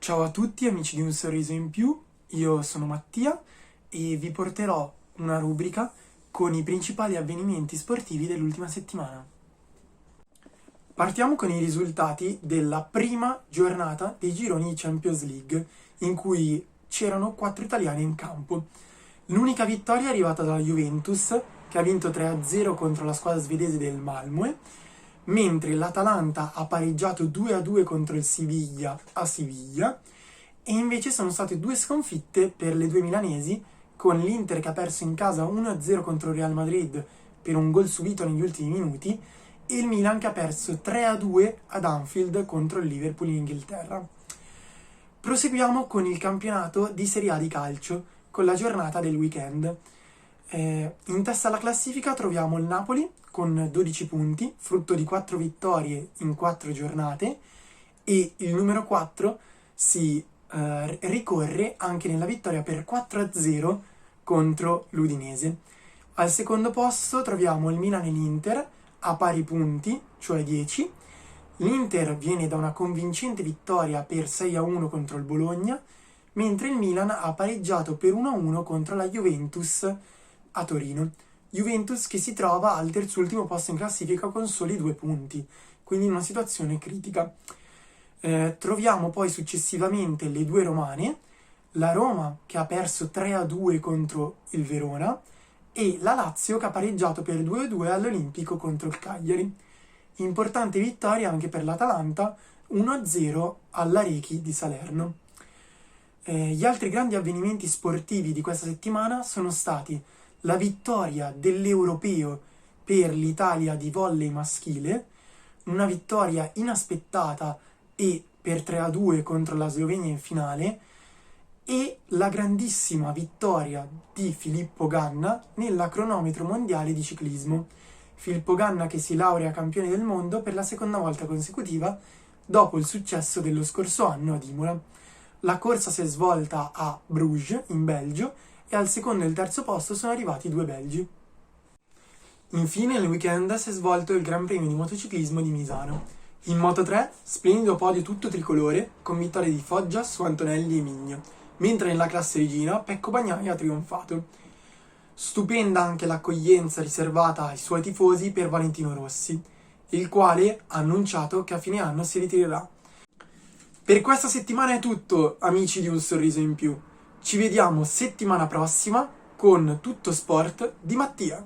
Ciao a tutti amici di Un Sorriso in Più, io sono Mattia e vi porterò una rubrica con i principali avvenimenti sportivi dell'ultima settimana. Partiamo con i risultati della prima giornata dei gironi di Champions League, in cui c'erano 4 italiani in campo. L'unica vittoria è arrivata dalla Juventus, che ha vinto 3-0 contro la squadra svedese del Malmö, mentre l'Atalanta ha pareggiato 2-2 contro il Siviglia a Siviglia, e invece sono state 2 sconfitte per le 2 milanesi, con l'Inter che ha perso in casa 1-0 contro il Real Madrid per un gol subito negli ultimi minuti, e il Milan che ha perso 3-2 ad Anfield contro il Liverpool in Inghilterra. Proseguiamo con il campionato di Serie A di calcio, con la giornata del weekend. In testa alla classifica troviamo il Napoli con 12 punti, frutto di 4 vittorie in 4 giornate, e il numero 4 si ricorre anche nella vittoria per 4-0 contro l'Udinese. Al secondo posto troviamo il Milan e l'Inter a pari punti, cioè 10. L'Inter viene da una convincente vittoria per 6-1 contro il Bologna, mentre il Milan ha pareggiato per 1-1 contro la Juventus a Torino. Juventus che si trova al terzultimo posto in classifica con soli 2 punti, quindi in una situazione critica. Troviamo poi successivamente le 2 romane, la Roma che ha perso 3-2 contro il Verona e la Lazio che ha pareggiato per 2-2 all'Olimpico contro il Cagliari. Importante vittoria anche per l'Atalanta, 1-0 all'Arechi di Salerno. Gli altri grandi avvenimenti sportivi di questa settimana sono stati la vittoria dell'Europeo per l'Italia di volley maschile, una vittoria inaspettata e per 3-2 contro la Slovenia in finale, e la grandissima vittoria di Filippo Ganna nella cronometro mondiale di ciclismo. Filippo Ganna che si laurea campione del mondo per la seconda volta consecutiva dopo il successo dello scorso anno ad Imola. La corsa si è svolta a Bruges, in Belgio, e al secondo e il terzo posto sono arrivati 2 belgi. Infine nel weekend si è svolto il Gran Premio di motociclismo di Misano. In Moto3, splendido podio tutto tricolore, con vittorie di Foggia su Antonelli e Migno, mentre nella classe regina Pecco Bagnaia ha trionfato. Stupenda anche l'accoglienza riservata ai suoi tifosi per Valentino Rossi, il quale ha annunciato che a fine anno si ritirerà. Per questa settimana è tutto, amici di Un Sorriso in Più. Ci vediamo settimana prossima con Tutto Sport di Mattia.